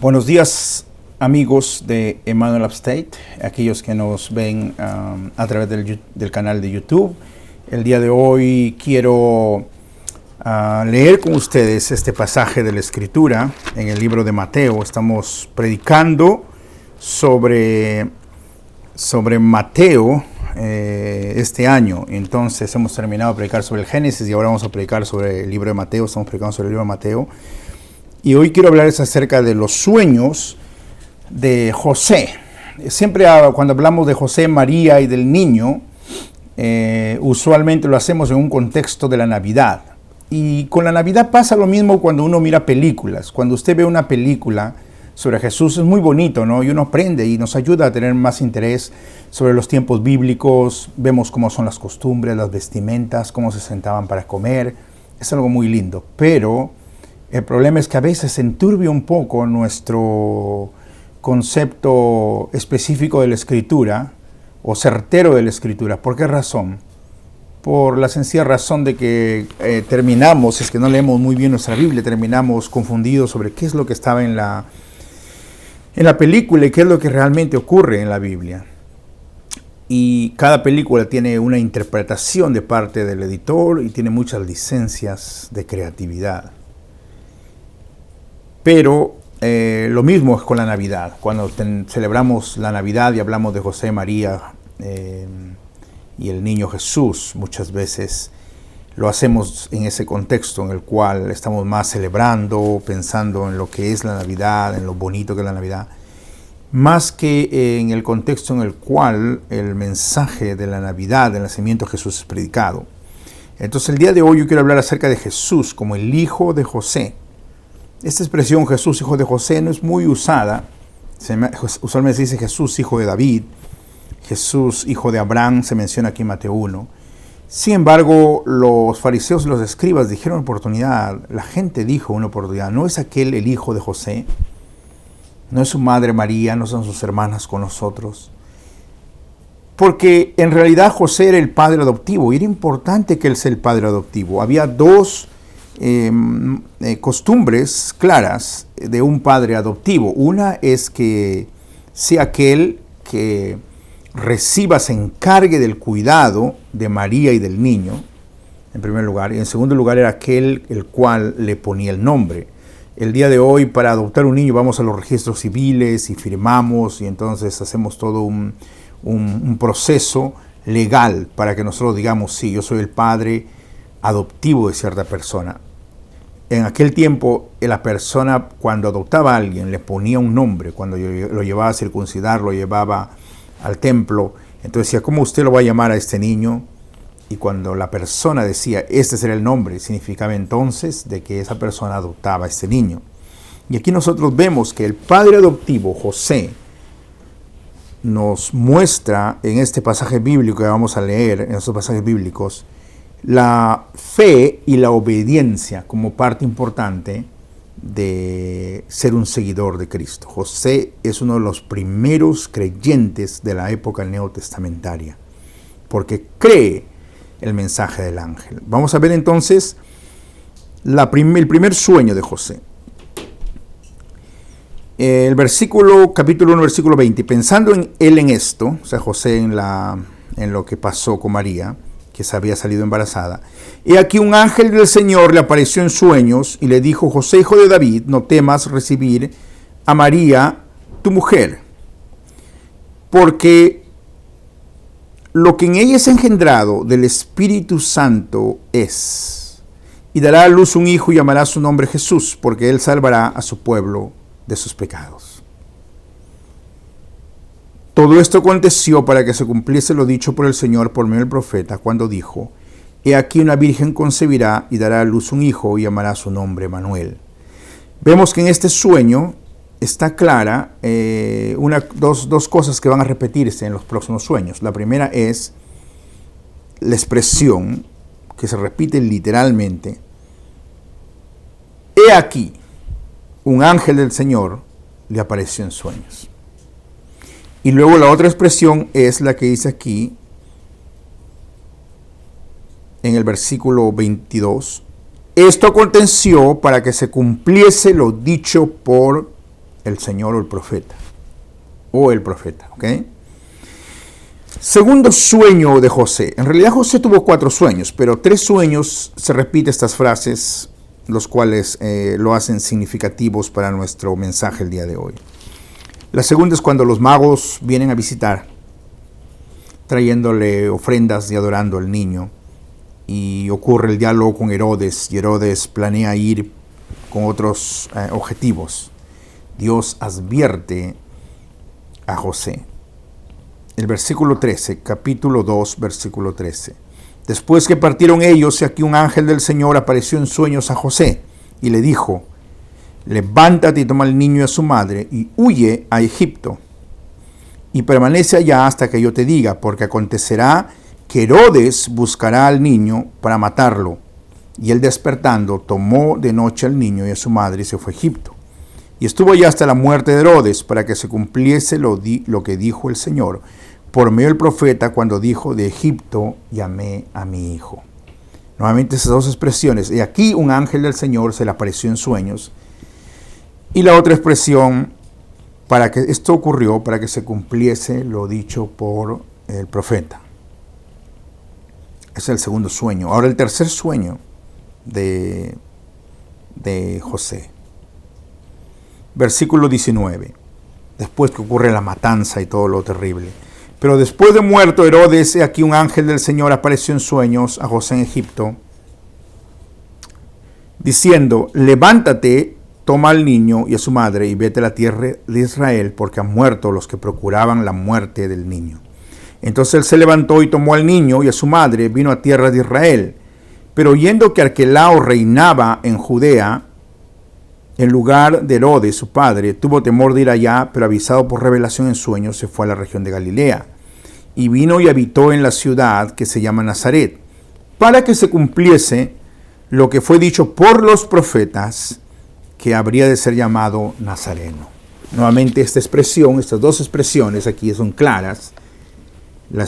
Buenos días, amigos de Emmanuel Upstate, aquellos que nos ven a través del canal de YouTube. El día de hoy quiero leer con ustedes este pasaje de la Escritura en el libro de Mateo. Estamos predicando sobre Mateo este año. Entonces hemos terminado de predicar sobre el Génesis y ahora vamos a predicar sobre el libro de Mateo. Estamos predicando sobre el libro de Mateo. Y hoy quiero hablarles acerca de los sueños de José. Siempre cuando hablamos de José, María y del niño, usualmente lo hacemos en un contexto de la Navidad. Y con la Navidad pasa lo mismo cuando uno mira películas. Cuando usted ve una película sobre Jesús es muy bonito, ¿no? Y uno aprende y nos ayuda a tener más interés sobre los tiempos bíblicos. Vemos cómo son las costumbres, las vestimentas, cómo se sentaban para comer. Es algo muy lindo, pero el problema es que a veces se enturbia un poco nuestro concepto específico de la Escritura o certero de la Escritura. ¿Por qué razón? Por la sencilla razón de que terminamos, es que no leemos muy bien nuestra Biblia, terminamos confundidos sobre qué es lo que estaba en la película y qué es lo que realmente ocurre en la Biblia. Y cada película tiene una interpretación de parte del editor y tiene muchas licencias de creatividad. Pero lo mismo es con la Navidad. Cuando celebramos la Navidad y hablamos de José, María y el niño Jesús, muchas veces lo hacemos en ese contexto en el cual estamos más celebrando, pensando en lo que es la Navidad, en lo bonito que es la Navidad, más que en el contexto en el cual el mensaje de la Navidad, del nacimiento de Jesús es predicado. Entonces el día de hoy yo quiero hablar acerca de Jesús como el hijo de José. Esta expresión Jesús, hijo de José, no es muy usada. Usualmente se dice Jesús, hijo de David. Jesús, hijo de Abraham, se menciona aquí en Mateo 1. Sin embargo, los fariseos y los escribas dijeron oportunidad. La gente dijo una oportunidad. ¿No es aquel el hijo de José? ¿No es su madre María? ¿No son sus hermanas con nosotros? Porque en realidad José era el padre adoptivo. Y era importante que él sea el padre adoptivo. Había dos costumbres claras de un padre adoptivo. Una es que sea aquel que se encargue del cuidado de María y del niño, en primer lugar, y en segundo lugar era aquel el cual le ponía el nombre. El día de hoy, para adoptar un niño, vamos a los registros civiles y firmamos, y entonces hacemos todo un proceso legal para que nosotros digamos, sí, yo soy el padre adoptivo de cierta persona. En aquel tiempo, la persona cuando adoptaba a alguien le ponía un nombre, cuando lo llevaba a circuncidar, lo llevaba al templo, entonces decía, ¿cómo usted lo va a llamar a este niño? Y cuando la persona decía, este será el nombre, significaba entonces de que esa persona adoptaba a este niño. Y aquí nosotros vemos que el padre adoptivo, José, nos muestra en este pasaje bíblico que vamos a leer, en estos pasajes bíblicos, la fe y la obediencia como parte importante de ser un seguidor de Cristo. José es uno de los primeros creyentes de la época neotestamentaria, porque cree el mensaje del ángel. Vamos a ver entonces el primer sueño de José. El capítulo 1, versículo 20. Pensando en él en esto, o sea, José en lo que pasó con María, que se había salido embarazada. Y aquí un ángel del Señor le apareció en sueños y le dijo, José, hijo de David, no temas recibir a María, tu mujer, porque lo que en ella es engendrado del Espíritu Santo es, y dará a luz un hijo y llamará su nombre Jesús, porque él salvará a su pueblo de sus pecados. Todo esto aconteció para que se cumpliese lo dicho por el Señor por medio del profeta, cuando dijo, he aquí una virgen concebirá y dará a luz un hijo y llamará su nombre Manuel. Vemos que en este sueño está clara dos cosas que van a repetirse en los próximos sueños. La primera es la expresión que se repite literalmente, he aquí, un ángel del Señor le apareció en sueños. Y luego la otra expresión es la que dice aquí, en el versículo 22, esto aconteció para que se cumpliese lo dicho por el Señor o el profeta. ¿Ok? Segundo sueño de José. En realidad José tuvo 4 sueños, pero 3 sueños se repiten estas frases, los cuales lo hacen significativos para nuestro mensaje el día de hoy. La segunda es cuando los magos vienen a visitar, trayéndole ofrendas y adorando al niño. Y ocurre el diálogo con Herodes, y Herodes planea ir con otros objetivos. Dios advierte a José. El versículo 13, capítulo 2, versículo 13. Después que partieron ellos, y aquí un ángel del Señor apareció en sueños a José, y le dijo: levántate y toma al niño y a su madre, y huye a Egipto, y permanece allá hasta que yo te diga, porque acontecerá que Herodes buscará al niño para matarlo. Y él, despertando, tomó de noche al niño y a su madre y se fue a Egipto. Y estuvo allá hasta la muerte de Herodes, para que se cumpliese lo que dijo el Señor por medio del profeta, cuando dijo: de Egipto llamé a mi hijo. Nuevamente esas dos expresiones. Y aquí un ángel del Señor se le apareció en sueños. Y la otra expresión, para que esto ocurrió, para que se cumpliese lo dicho por el profeta. Es el segundo sueño. Ahora el tercer sueño de José. Versículo 19. Después que ocurre la matanza y todo lo terrible. Pero después de muerto Herodes, aquí un ángel del Señor apareció en sueños a José en Egipto, diciendo: levántate, toma al niño y a su madre y vete a la tierra de Israel, porque han muerto los que procuraban la muerte del niño. Entonces él se levantó y tomó al niño y a su madre, vino a tierra de Israel. Pero oyendo que Arquelao reinaba en Judea, en lugar de Herodes, su padre, tuvo temor de ir allá, pero avisado por revelación en sueños, se fue a la región de Galilea. Y vino y habitó en la ciudad que se llama Nazaret, para que se cumpliese lo que fue dicho por los profetas, que habría de ser llamado Nazareno. Nuevamente esta expresión, estas dos expresiones aquí son claras. La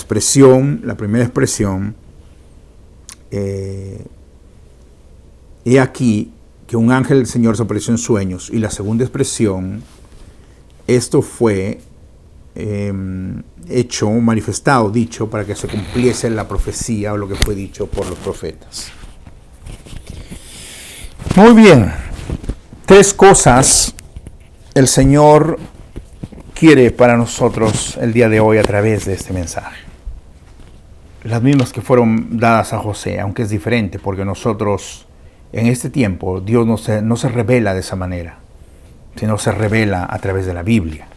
primera expresión, he aquí que un ángel del Señor se apareció en sueños. Y la segunda expresión, esto fue manifestado, dicho, para que se cumpliese la profecía o lo que fue dicho por los profetas. Muy bien, 3 cosas el Señor quiere para nosotros el día de hoy a través de este mensaje. Las mismas que fueron dadas a José, aunque es diferente, porque nosotros en este tiempo Dios no se revela de esa manera, sino se revela a través de la Biblia.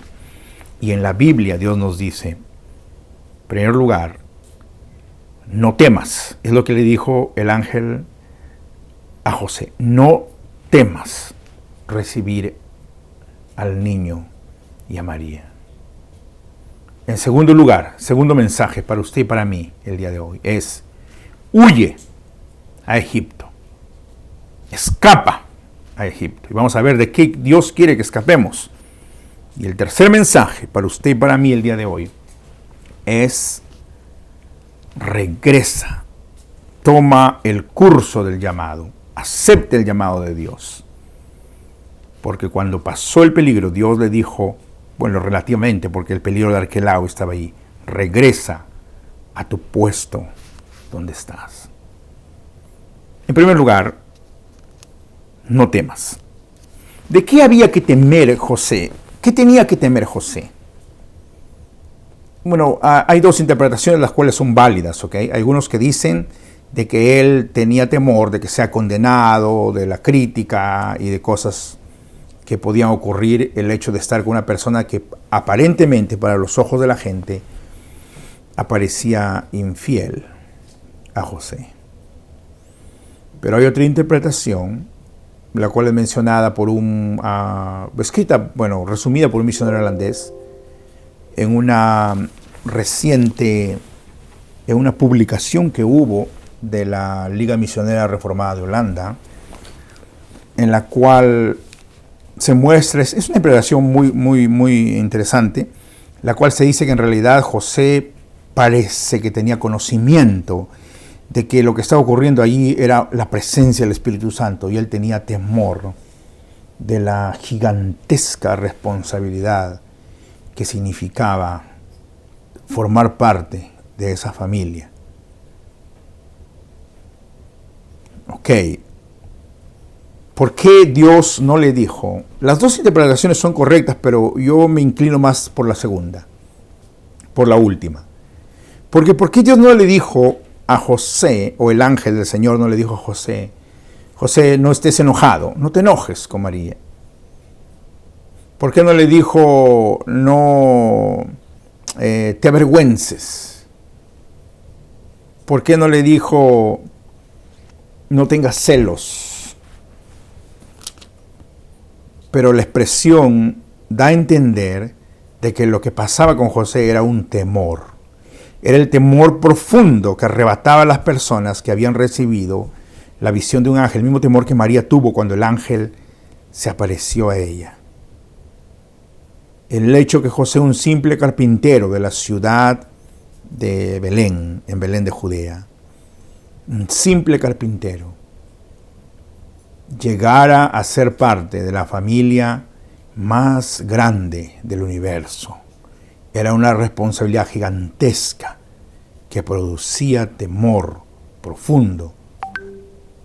Y en la Biblia Dios nos dice, en primer lugar, no temas. Es lo que le dijo el ángel a José. No temas recibir al niño y a María. En segundo lugar, segundo mensaje para usted y para mí el día de hoy es: huye a Egipto. Escapa a Egipto. Y vamos a ver de qué Dios quiere que escapemos. Y el tercer mensaje para usted y para mí el día de hoy es: regresa. Toma el curso del llamado. Acepte el llamado de Dios. Porque cuando pasó el peligro, Dios le dijo, bueno, relativamente, porque el peligro de Arquelao estaba ahí: regresa a tu puesto donde estás. En primer lugar, no temas. ¿De qué había que temer José? ¿Qué tenía que temer José? Bueno, hay 2 interpretaciones, las cuales son válidas, ¿ok? Hay algunos que dicen de que él tenía temor de que sea condenado, de la crítica y de cosas que podían ocurrir, el hecho de estar con una persona que aparentemente para los ojos de la gente aparecía infiel a José. Pero hay otra interpretación, la cual es mencionada por resumida por un misionero holandés en una publicación que hubo de la Liga Misionera Reformada de Holanda, en la cual se muestra, es una interpretación muy interesante, la cual se dice que en realidad José parece que tenía conocimiento de que lo que estaba ocurriendo allí era la presencia del Espíritu Santo, y él tenía temor de la gigantesca responsabilidad que significaba formar parte de esa familia. Ok, ¿por qué Dios no le dijo? Las dos interpretaciones son correctas, pero yo me inclino más por la segunda, por la última. Porque ¿por qué Dios no le dijo a José, o el ángel del Señor no le dijo a José, José, no estés enojado, no te enojes con María? ¿Por qué no le dijo, no te avergüences? ¿Por qué no le dijo, no tengas celos? Pero la expresión da a entender de que lo que pasaba con José era un temor. Era el temor profundo que arrebataba a las personas que habían recibido la visión de un ángel, el mismo temor que María tuvo cuando el ángel se apareció a ella. El hecho que José, un simple carpintero de la ciudad de Belén, en Belén de Judea, un simple carpintero, llegara a ser parte de la familia más grande del universo. Era una responsabilidad gigantesca que producía temor profundo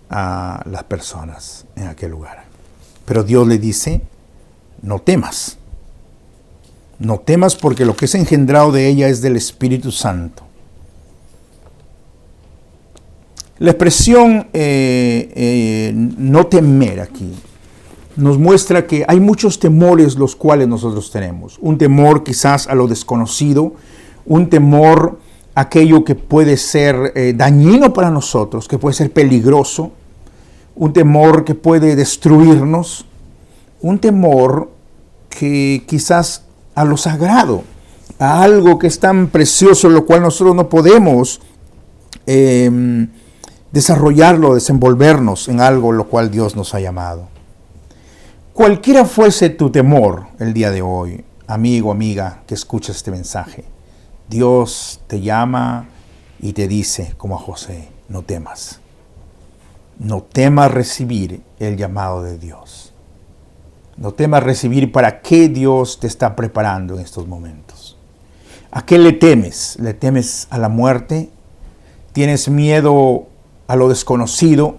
a las personas en aquel lugar. Pero Dios le dice, no temas. No temas porque lo que es engendrado de ella es del Espíritu Santo. La expresión no temer aquí nos muestra que hay muchos temores los cuales nosotros tenemos. Un temor quizás a lo desconocido, un temor a aquello que puede ser dañino para nosotros, que puede ser peligroso, un temor que puede destruirnos, un temor que quizás a lo sagrado, a algo que es tan precioso, lo cual nosotros no podemos desarrollarlo, desenvolvernos en algo lo cual Dios nos ha llamado. Cualquiera fuese tu temor el día de hoy, amigo, amiga, que escuchas este mensaje, Dios te llama y te dice, como a José, no temas. No temas recibir el llamado de Dios. No temas recibir para qué Dios te está preparando en estos momentos. ¿A qué le temes? ¿Le temes a la muerte? ¿Tienes miedo a lo desconocido?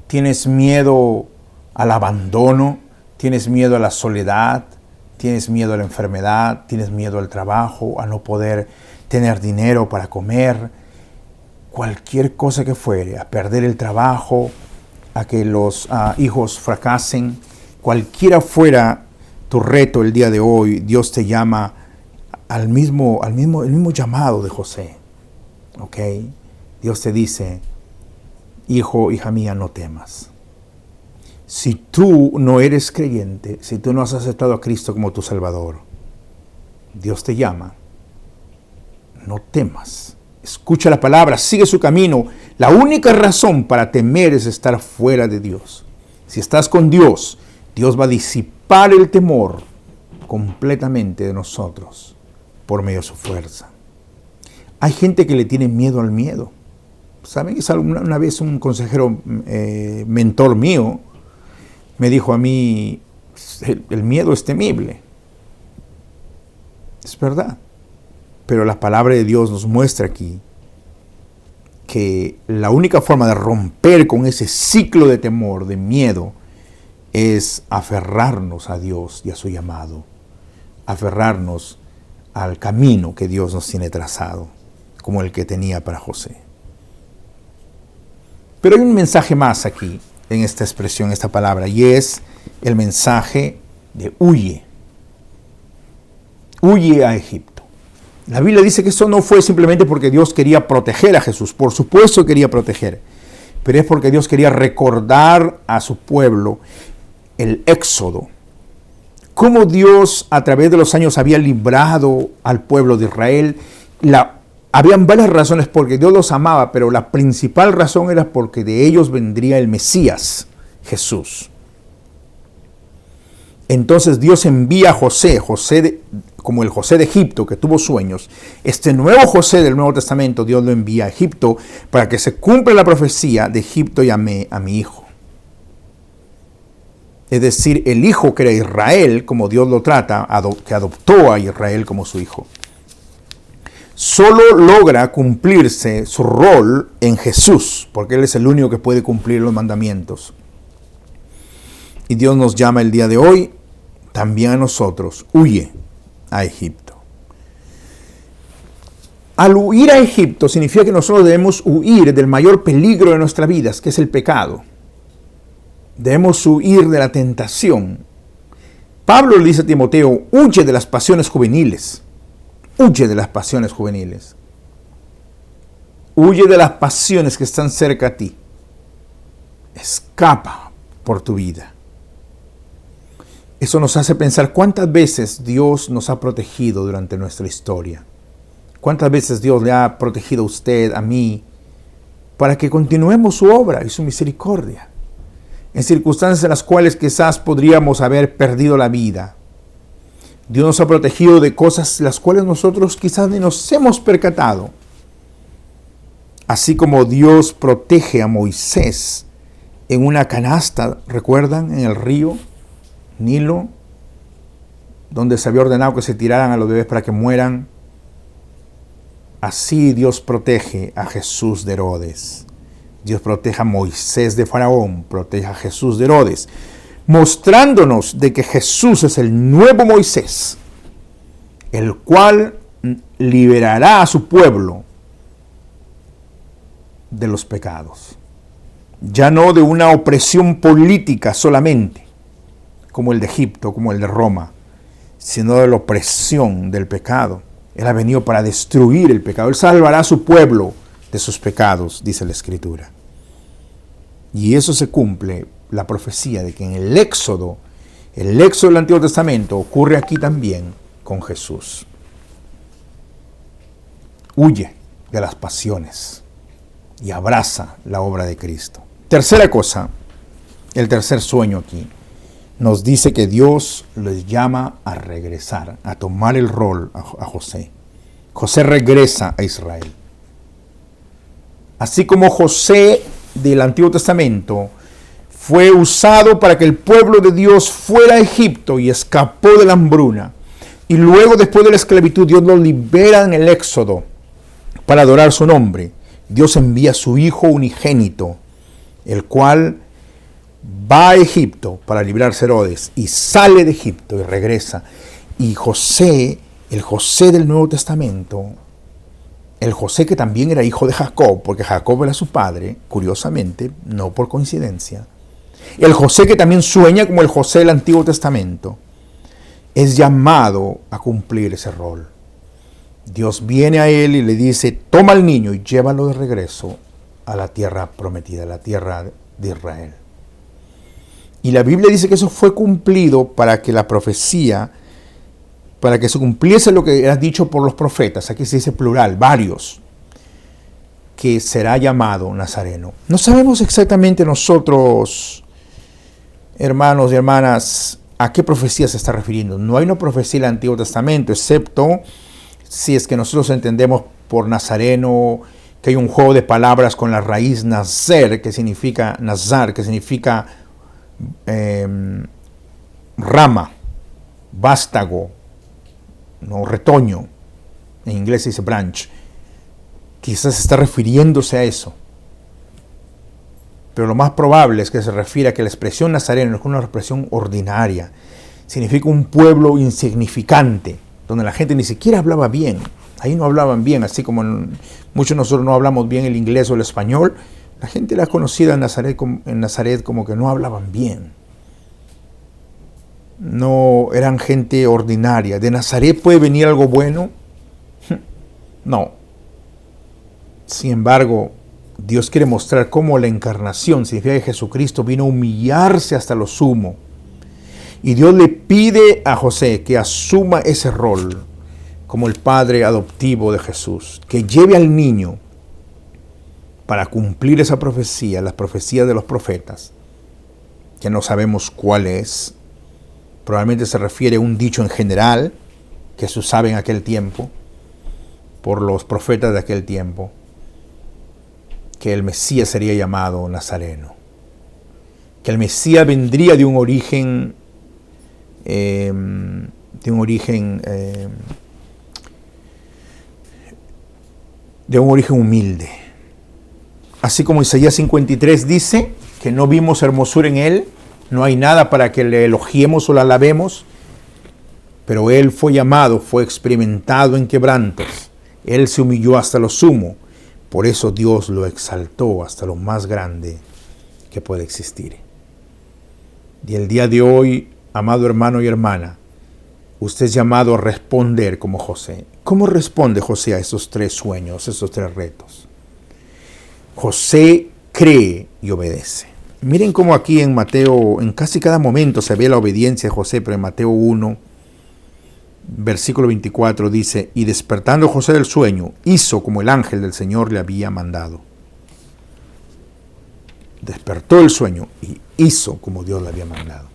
¿Tienes miedo al abandono? ¿Tienes miedo a la soledad? ¿Tienes miedo a la enfermedad? ¿Tienes miedo al trabajo? ¿A no poder tener dinero para comer? Cualquier cosa que fuere, a perder el trabajo, a que los hijos fracasen, cualquiera fuera tu reto el día de hoy, Dios te llama el mismo llamado de José. ¿Ok? Dios te dice, hijo, hija mía, no temas. Si tú no eres creyente, si tú no has aceptado a Cristo como tu Salvador, Dios te llama, no temas. Escucha la palabra, sigue su camino. La única razón para temer es estar fuera de Dios. Si estás con Dios, Dios va a disipar el temor completamente de nosotros por medio de su fuerza. Hay gente que le tiene miedo al miedo. ¿Saben? Una vez un consejero mentor mío me dijo a mí, el miedo es temible. Es verdad. Pero la palabra de Dios nos muestra aquí que la única forma de romper con ese ciclo de temor, de miedo, es aferrarnos a Dios y a su llamado. Aferrarnos al camino que Dios nos tiene trazado, como el que tenía para José. Pero hay un mensaje más aquí, en esta expresión, esta palabra, y es el mensaje de huye. Huye a Egipto. La Biblia dice que eso no fue simplemente porque Dios quería proteger a Jesús. Por supuesto quería proteger, pero es porque Dios quería recordar a su pueblo el éxodo. Cómo Dios a través de los años había librado al pueblo de Israel. Habían varias razones porque Dios los amaba, pero la principal razón era porque de ellos vendría el Mesías, Jesús. Entonces Dios envía a José como el José de Egipto que tuvo sueños. Este nuevo José del Nuevo Testamento, Dios lo envía a Egipto para que se cumpla la profecía de Egipto llamé a mi hijo. es decir, el hijo que era Israel, como Dios lo trata, que adoptó a Israel como su hijo, solo logra cumplirse su rol en Jesús, porque Él es el único que puede cumplir los mandamientos. Y Dios nos llama el día de hoy, también a nosotros, huye a Egipto. Al huir a Egipto significa que nosotros debemos huir del mayor peligro de nuestras vidas, que es el pecado. Debemos huir de la tentación. Pablo le dice a Timoteo, huye de las pasiones juveniles. Huye de las pasiones juveniles. Huye de las pasiones que están cerca a ti. Escapa por tu vida. Eso nos hace pensar cuántas veces Dios nos ha protegido durante nuestra historia. Cuántas veces Dios le ha protegido a usted, a mí, para que continuemos su obra y su misericordia. En circunstancias en las cuales quizás podríamos haber perdido la vida. Dios nos ha protegido de cosas las cuales nosotros quizás ni nos hemos percatado. Así como Dios protege a Moisés en una canasta, ¿recuerdan? En el río Nilo, donde se había ordenado que se tiraran a los bebés para que mueran. Así Dios protege a Jesús de Herodes. Dios protege a Moisés de Faraón, protege a Jesús de Herodes, mostrándonos de que Jesús es el nuevo Moisés, el cual liberará a su pueblo de los pecados. Ya no de una opresión política solamente, como el de Egipto, como el de Roma, sino de la opresión del pecado. Él ha venido para destruir el pecado. Él salvará a su pueblo de sus pecados, dice la Escritura. Y eso se cumple, la profecía de que en el éxodo del Antiguo Testamento, ocurre aquí también con Jesús. Huye de las pasiones y abraza la obra de Cristo. Tercera cosa, el tercer sueño aquí, nos dice que Dios les llama a regresar, a tomar el rol a José. José regresa a Israel. Así como José del Antiguo Testamento fue usado para que el pueblo de Dios fuera a Egipto y escapó de la hambruna. Y luego, después de la esclavitud, Dios lo libera en el Éxodo para adorar su nombre. Dios envía a su Hijo unigénito, el cual va a Egipto para librarse de Herodes y sale de Egipto y regresa. Y José, el José del Nuevo Testamento, el José que también era hijo de Jacob, porque Jacob era su padre, curiosamente, no por coincidencia. El José que también sueña como el José del Antiguo Testamento, es llamado a cumplir ese rol. Dios viene a él y le dice, toma al niño y llévalo de regreso a la tierra prometida, a la tierra de Israel. Y la Biblia dice que eso fue cumplido para que la profecía, para que se cumpliese lo que era dicho por los profetas, aquí se dice plural, varios, que será llamado Nazareno. No sabemos exactamente nosotros, hermanos y hermanas, a qué profecía se está refiriendo. No hay una profecía en el Antiguo Testamento, excepto si es que nosotros entendemos por Nazareno, que hay un juego de palabras con la raíz nazer, que significa nazar, que significa rama, vástago, no, retoño, en inglés se dice branch. Quizás está refiriéndose a eso, pero lo más probable es que se refiere a que la expresión nazareno es una expresión ordinaria, significa un pueblo insignificante, donde la gente ni siquiera hablaba bien. Ahí no hablaban bien, así como muchos de nosotros no hablamos bien el inglés o el español. La gente era conocida en Nazaret como que no hablaban bien. No, eran gente ordinaria. ¿De Nazaret puede venir algo bueno? No. Sin embargo, Dios quiere mostrar cómo la encarnación significa que Jesucristo vino a humillarse hasta lo sumo. Y Dios le pide a José que asuma ese rol como el padre adoptivo de Jesús, que lleve al niño para cumplir esa profecía, las profecías de los profetas, que no sabemos cuál es. Probablemente se refiere a un dicho en general que se usaba en aquel tiempo, por los profetas de aquel tiempo, que el Mesías sería llamado Nazareno. que el Mesías vendría de un origen humilde. Así como Isaías 53 dice que no vimos hermosura en él, no hay nada para que le elogiemos o la alabemos, pero él fue llamado, fue experimentado en quebrantos, él se humilló hasta lo sumo, por eso Dios lo exaltó hasta lo más grande que puede existir. Y el día de hoy, amado hermano y hermana, usted es llamado a responder como José. ¿Cómo responde José a esos 3 sueños, esos 3 retos? José cree y obedece. Miren cómo aquí en Mateo, en casi cada momento se ve la obediencia de José, pero en Mateo 1, versículo 24 dice, y despertando José del sueño, hizo como el ángel del Señor le había mandado. Despertó el sueño y hizo como Dios le había mandado.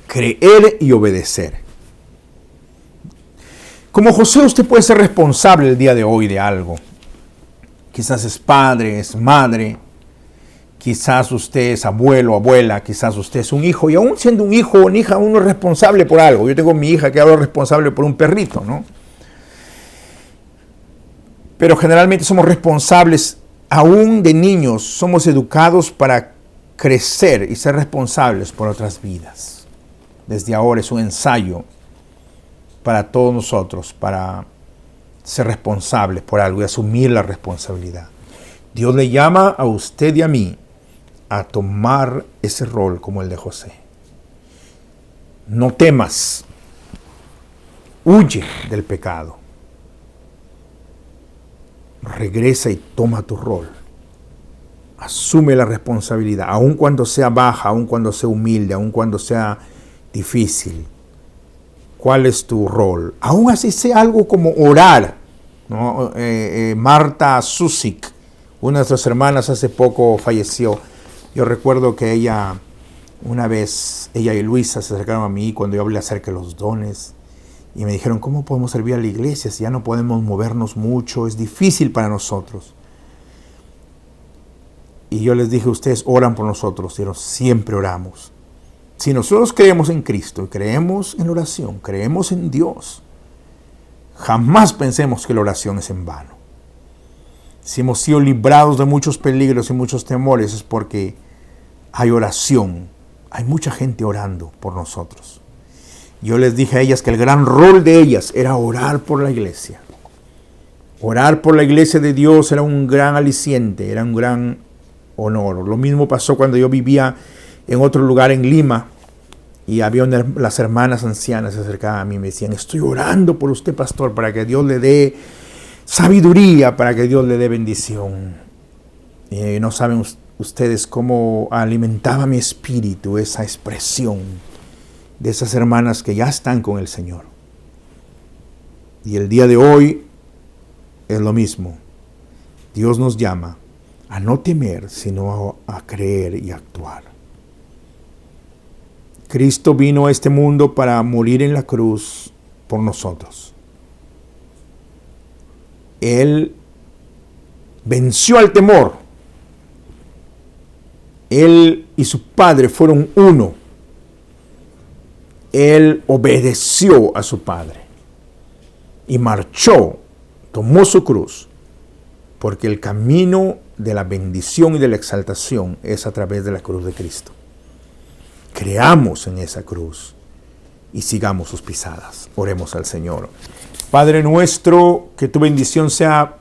Creer y obedecer. Como José, usted puede ser responsable el día de hoy de algo. Quizás es padre, es madre, quizás usted es abuelo, abuela, quizás usted es un hijo, y aún siendo un hijo o una hija, uno es responsable por algo. Yo tengo mi hija que ahora es responsable por un perrito, ¿no? Pero generalmente somos responsables, aún de niños, somos educados para crecer y ser responsables por otras vidas. Desde ahora es un ensayo para todos nosotros, para ser responsables por algo y asumir la responsabilidad. Dios le llama a usted y a mí a tomar ese rol como el de José. No temas, huye del pecado. Regresa y toma tu rol. Asume la responsabilidad, aun cuando sea baja, aun cuando sea humilde, aun cuando sea difícil. ¿Cuál es tu rol? Aún así sea algo como orar, ¿no? Marta Susik, una de nuestras hermanas, hace poco falleció. Yo recuerdo que ella, una vez, ella y Luisa se acercaron a mí cuando yo hablé acerca de los dones. Y me dijeron, ¿cómo podemos servir a la iglesia si ya no podemos movernos mucho? Es difícil para nosotros. Y yo les dije, ustedes oran por nosotros. Y siempre oramos. Si nosotros creemos en Cristo, creemos en la oración, creemos en Dios, jamás pensemos que la oración es en vano. Si hemos sido librados de muchos peligros y muchos temores, es porque hay oración. Hay mucha gente orando por nosotros. Yo les dije a ellas que el gran rol de ellas era orar por la iglesia. Orar por la iglesia de Dios era un gran aliciente, era un gran honor. Lo mismo pasó cuando yo vivía en otro lugar en Lima y había las hermanas ancianas se acercaban a mí y me decían, estoy orando por usted, pastor, para que Dios le dé sabiduría, para que Dios le dé bendición. Y no saben ustedes cómo alimentaba mi espíritu esa expresión de esas hermanas que ya están con el Señor. Y el día de hoy es lo mismo. Dios nos llama a no temer, sino a creer y actuar. Cristo vino a este mundo para morir en la cruz por nosotros. Él venció al temor. Él y su Padre fueron uno. Él obedeció a su Padre y marchó, tomó su cruz, porque el camino de la bendición y de la exaltación es a través de la cruz de Cristo. Creamos en esa cruz y sigamos sus pisadas. Oremos al Señor. Padre nuestro, que tu bendición sea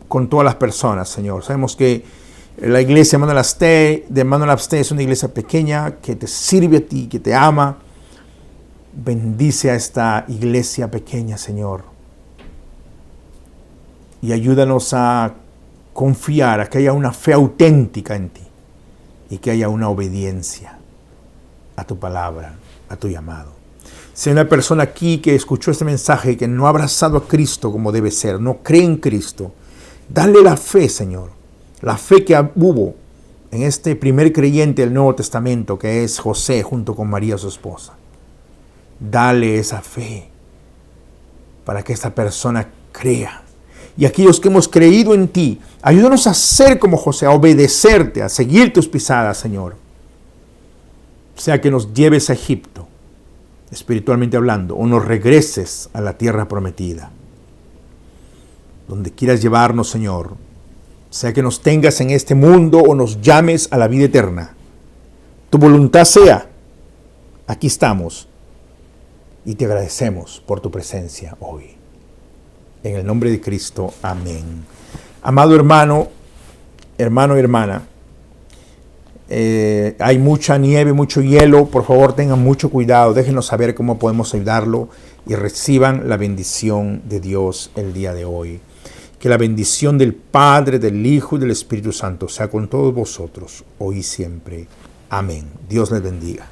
con todas las personas, Señor. Sabemos que la iglesia de Manuel Abste es una iglesia pequeña que te sirve a ti, que te ama. Bendice a esta iglesia pequeña, Señor. Y ayúdanos a confiar, a que haya una fe auténtica en ti y que haya una obediencia a tu palabra, a tu llamado. Si hay una persona aquí que escuchó este mensaje y que no ha abrazado a Cristo como debe ser, no cree en Cristo, dale la fe, Señor. La fe que hubo en este primer creyente del Nuevo Testamento, que es José junto con María, su esposa. Dale esa fe para que esta persona crea. Y aquellos que hemos creído en ti, ayúdanos a ser como José, a obedecerte, a seguir tus pisadas, Señor. sea que nos lleves a Egipto, espiritualmente hablando, o nos regreses a la tierra prometida. Donde quieras llevarnos, Señor, sea que nos tengas en este mundo o nos llames a la vida eterna. Tu voluntad sea. Aquí estamos y te agradecemos por tu presencia hoy. En el nombre de Cristo, amén. Amado hermano y hermana, hay mucha nieve, mucho hielo. Por favor, tengan mucho cuidado. Déjenos saber cómo podemos ayudarlo y reciban la bendición de Dios el día de hoy. Que la bendición del Padre, del Hijo y del Espíritu Santo sea con todos vosotros, hoy y siempre. Amén. Dios les bendiga.